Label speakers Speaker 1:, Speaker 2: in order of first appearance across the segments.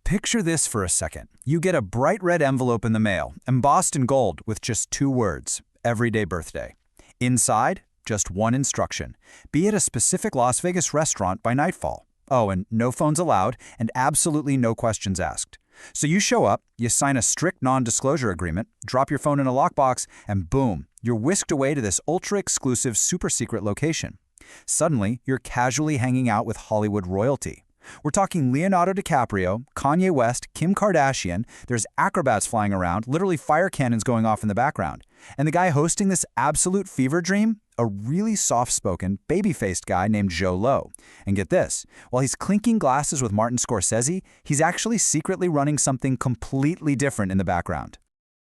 Speaker 1: Picture this for a second. You get a bright red envelope in the mail, embossed in gold with just 2 words, everyday birthday. Inside, just one instruction. Be at a specific Las Vegas restaurant by nightfall. Oh, and no phones allowed, and absolutely no questions asked. So you show up, you sign a strict non-disclosure agreement, drop your phone in a lockbox, and boom, you're whisked away to this ultra-exclusive, super-secret location. Suddenly, you're casually hanging out with Hollywood royalty. We're talking Leonardo DiCaprio, Kanye West, Kim Kardashian, there's acrobats flying around, literally fire cannons going off in the background. And the guy hosting this absolute fever dream? A really soft-spoken, baby-faced guy named Jho Low. And get this, while he's clinking glasses with Martin Scorsese, he's actually secretly running something completely different in the background.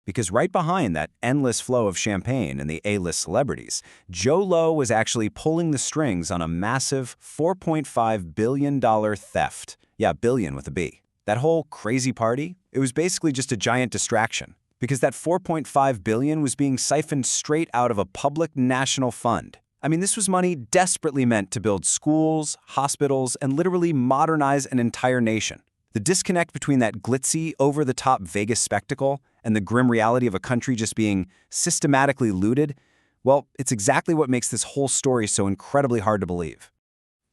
Speaker 2: Because right behind that endless flow of champagne and the A-list celebrities, Jho Low was actually pulling the strings on a massive $4.5 billion theft. Yeah, billion with a B. That whole crazy party, it was basically just a giant distraction. Because that $4.5 billion was being siphoned straight out of a public national fund. I mean, this was money desperately meant to build schools, hospitals, and literally modernize an entire nation. The disconnect between that glitzy, over-the-top Vegas spectacle and the grim reality of a country just being systematically looted, well, it's exactly what makes this whole story so incredibly hard to believe.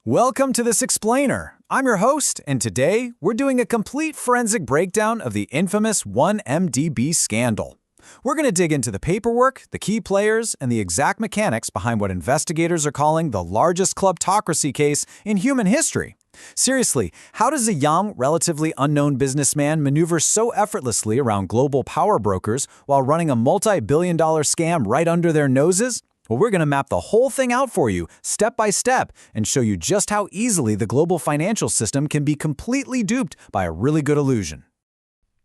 Speaker 1: Welcome to This Explainer. I'm your host, and today we're doing a complete forensic breakdown of the infamous 1MDB scandal. We're going to dig into the paperwork, the key players, and the exact mechanics behind what investigators are calling the largest kleptocracy case in human history. Seriously, how does a young, relatively unknown businessman maneuver so effortlessly around global power brokers while running a multi-billion-dollar scam right under their noses? Well, we're going to map the whole thing out for you, step by step, and show you just how easily the global financial system can be completely duped by a really good illusion.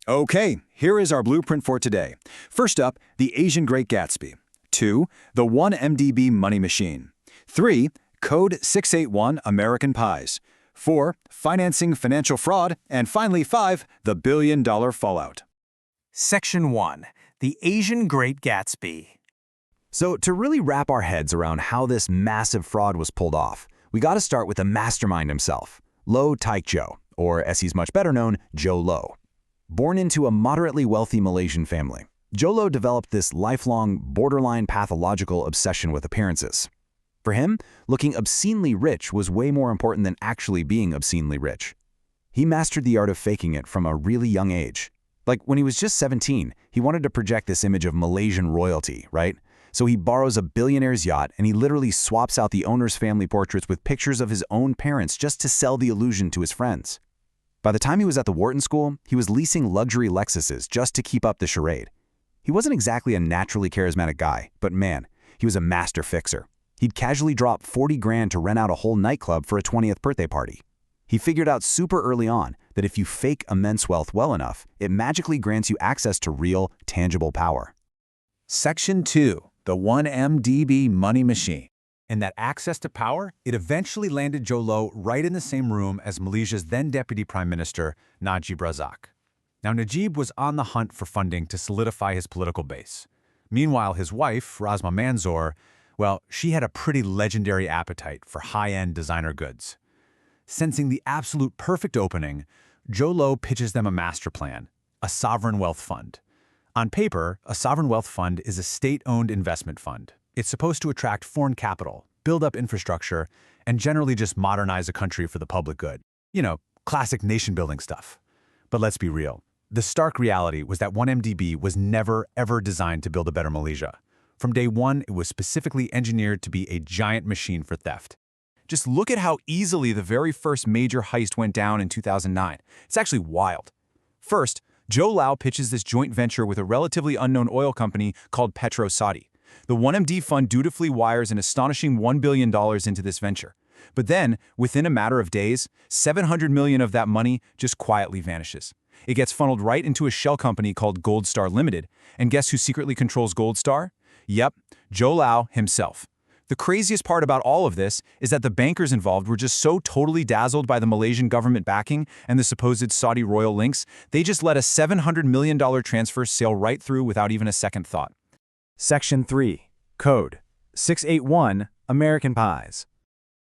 Speaker 3: Okay, here is our blueprint for today. First up, the Asian Great Gatsby. 2, the 1MDB money machine. 3, Code 681 American Pies. 4, financing financial fraud. And finally 5, the billion-dollar fallout.
Speaker 4: Section 1. The Asian Great Gatsby.
Speaker 1: So to really wrap our heads around how this massive fraud was pulled off, we got to start with the mastermind himself, Low Taek Jho, or as he's much better known, Jho Low. Born into a moderately wealthy Malaysian family, Jho Low developed this lifelong, borderline pathological obsession with appearances. For him, looking obscenely rich was way more important than actually being obscenely rich. He mastered the art of faking it from a really young age. Like when he was just 17, he wanted to project this image of Malaysian royalty, right? So he borrows a billionaire's yacht and he literally swaps out the owner's family portraits with pictures of his own parents just to sell the illusion to his friends. By the time he was at the Wharton School, he was leasing luxury Lexuses just to keep up the charade. He wasn't exactly a naturally charismatic guy, but man, he was a master fixer. He'd casually drop 40 grand to rent out a whole nightclub for a 20th birthday party. He figured out super early on that if you fake immense wealth well enough, it magically grants you access to real, tangible power.
Speaker 3: Section 2, the 1MDB money machine.
Speaker 1: And that access to power, it eventually landed Jho Low right in the same room as Malaysia's then Deputy Prime Minister, Najib Razak. Now, Najib was on the hunt for funding to solidify his political base. Meanwhile, his wife, Rasma Manzoor, well, she had a pretty legendary appetite for high-end designer goods. Sensing the absolute perfect opening, Jho Low pitches them a master plan, a sovereign wealth fund. On paper, a sovereign wealth fund is a state-owned investment fund. It's supposed to attract foreign capital, build up infrastructure, and generally just modernize a country for the public good. You know, classic nation-building stuff. But let's be real. The stark reality was that 1MDB was never, ever designed to build a better Malaysia. From day one, it was specifically engineered to be a giant machine for theft. Just look at how easily the very first major heist went down in 2009. It's actually wild. First, Jho Low pitches this joint venture with a relatively unknown oil company called Petro Saudi. The 1MD fund dutifully wires an astonishing $1 billion into this venture. But then, within a matter of days, $700 million of that money just quietly vanishes. It gets funneled right into a shell company called Gold Star Limited. And guess who secretly controls Gold Star? Yep, Jho Low himself. The craziest part about all of this is that the bankers involved were just so totally dazzled by the Malaysian government backing and the supposed Saudi royal links, they just let a $700 million transfer sail right through without even a second thought.
Speaker 4: Section 3. Code 681 American Pies.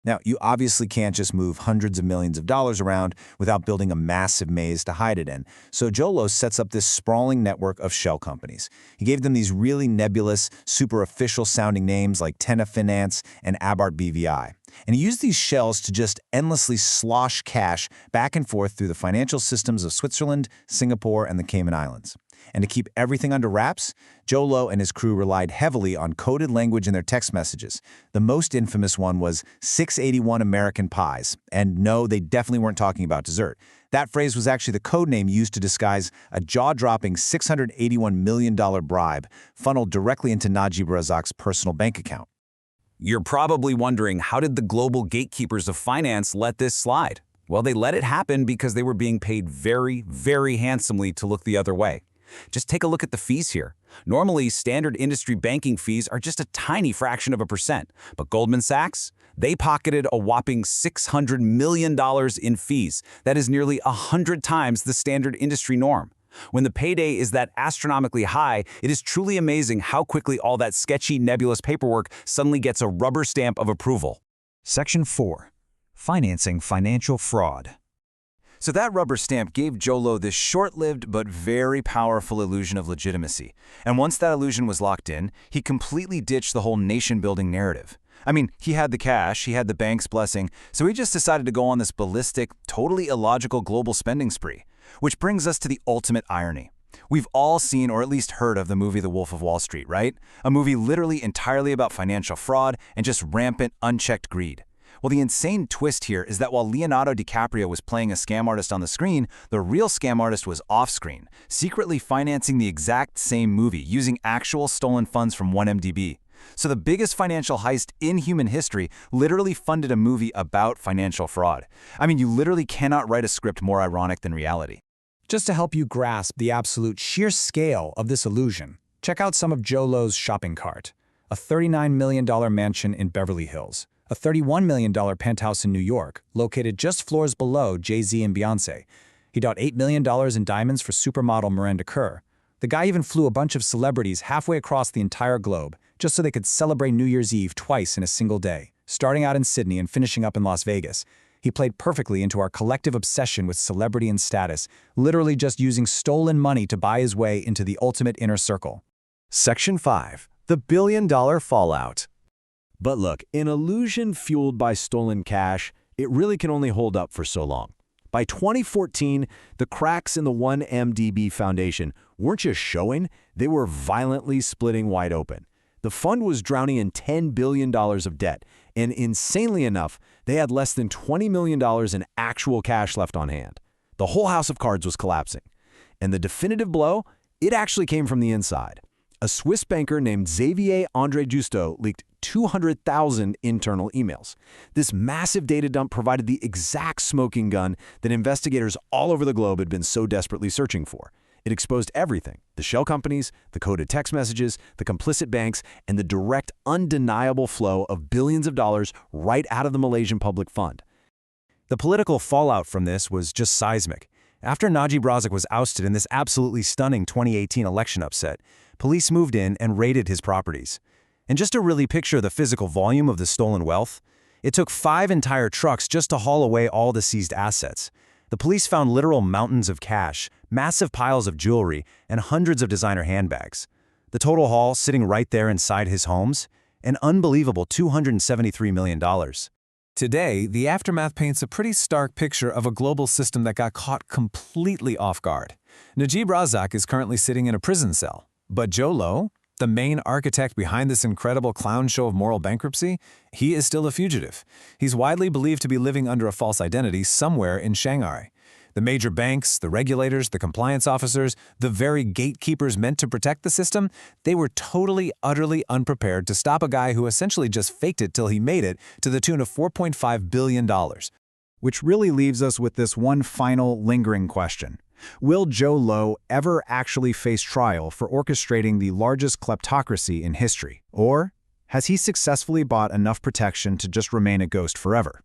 Speaker 2: Now, you obviously can't just move hundreds of millions of dollars around without building a massive maze to hide it in. So Jho Low sets up this sprawling network of shell companies. He gave them these really nebulous, super official-sounding names like Tena Finance and Abart BVI. And he used these shells to just endlessly slosh cash back and forth through the financial systems of Switzerland, Singapore, and the Cayman Islands. And to keep everything under wraps, Jho Low and his crew relied heavily on coded language in their text messages. The most infamous one was 681 American pies. And no, they definitely weren't talking about dessert. That phrase was actually the code name used to disguise a jaw-dropping $681 million bribe funneled directly into Najib Razak's personal bank account.
Speaker 5: You're probably wondering, how did the global gatekeepers of finance let this slide? Well, they let it happen because they were being paid very, very handsomely to look the other way. Just take a look at the fees here. Normally, standard industry banking fees are just a tiny fraction of a percent, but Goldman Sachs, they pocketed a whopping $600 million in fees. That is nearly 100 times the standard industry norm. When the payday is that astronomically high, it is truly amazing how quickly all that sketchy, nebulous paperwork suddenly gets a rubber stamp of approval.
Speaker 3: Section 4. Financing financial fraud.
Speaker 2: So that rubber stamp gave Jho Low this short-lived but very powerful illusion of legitimacy. And once that illusion was locked in, he completely ditched the whole nation-building narrative. I mean, he had the cash, he had the bank's blessing, so he just decided to go on this ballistic, totally illogical global spending spree. Which brings us to the ultimate irony. We've all seen or at least heard of the movie The Wolf of Wall Street, right? A movie literally entirely about financial fraud and just rampant, unchecked greed. Well, the insane twist here is that while Leonardo DiCaprio was playing a scam artist on the screen, the real scam artist was off-screen, secretly financing the exact same movie using actual stolen funds from 1MDB. So the biggest financial heist in human history literally funded a movie about financial fraud. I mean, you literally cannot write a script more ironic than reality.
Speaker 4: Just to help you grasp the absolute sheer scale of this illusion, check out some of Jho Low's shopping cart. A $39 million mansion in Beverly Hills. A $31 million penthouse in New York, located just floors below Jay-Z and Beyoncé. He bought $8 million in diamonds for supermodel Miranda Kerr. The guy even flew a bunch of celebrities halfway across the entire globe, just so they could celebrate New Year's Eve twice in a single day, starting out in Sydney and finishing up in Las Vegas. He played perfectly into our collective obsession with celebrity and status, literally just using stolen money to buy his way into the ultimate inner circle.
Speaker 3: Section 5. The billion-dollar fallout. But look, an illusion fueled by stolen cash, it really can only hold up for so long. By 2014, the cracks in the 1MDB Foundation weren't just showing, they were violently splitting wide open. The fund was drowning in $10 billion of debt, and insanely enough, they had less than $20 million in actual cash left on hand. The whole house of cards was collapsing. And the definitive blow, it actually came from the inside. A Swiss banker named Xavier Andre Justo leaked 200,000 internal emails. This massive data dump provided the exact smoking gun that investigators all over the globe had been so desperately searching for. It exposed everything: the shell companies, the coded text messages, the complicit banks, and the direct, undeniable flow of billions of dollars right out of the Malaysian public fund.
Speaker 1: The political fallout from this was just seismic. After Najib Razak was ousted in this absolutely stunning 2018 election upset, police moved in and raided his properties. And just to really picture the physical volume of the stolen wealth, it took 5 entire trucks just to haul away all the seized assets. The police found literal mountains of cash, massive piles of jewelry, and hundreds of designer handbags. The total haul sitting right there inside his homes? An unbelievable $273 million. Today, the aftermath paints a pretty stark picture of a global system that got caught completely off guard. Najib Razak is currently sitting in a prison cell, but Jho Low, the main architect behind this incredible clown show of moral bankruptcy, he is still a fugitive. He's widely believed to be living under a false identity somewhere in Shanghai. The major banks, the regulators, the compliance officers, the very gatekeepers meant to protect the system, they were totally, utterly unprepared to stop a guy who essentially just faked it till he made it to the tune of $4.5 billion.
Speaker 3: Which really leaves us with this one final lingering question. Will Jho Low ever actually face trial for orchestrating the largest kleptocracy in history? Or has he successfully bought enough protection to just remain a ghost forever?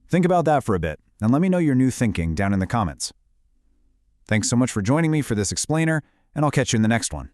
Speaker 3: Think about that for a bit, and let me know your new thinking down in the comments. Thanks so much for joining me for this explainer, and I'll catch you in the next one.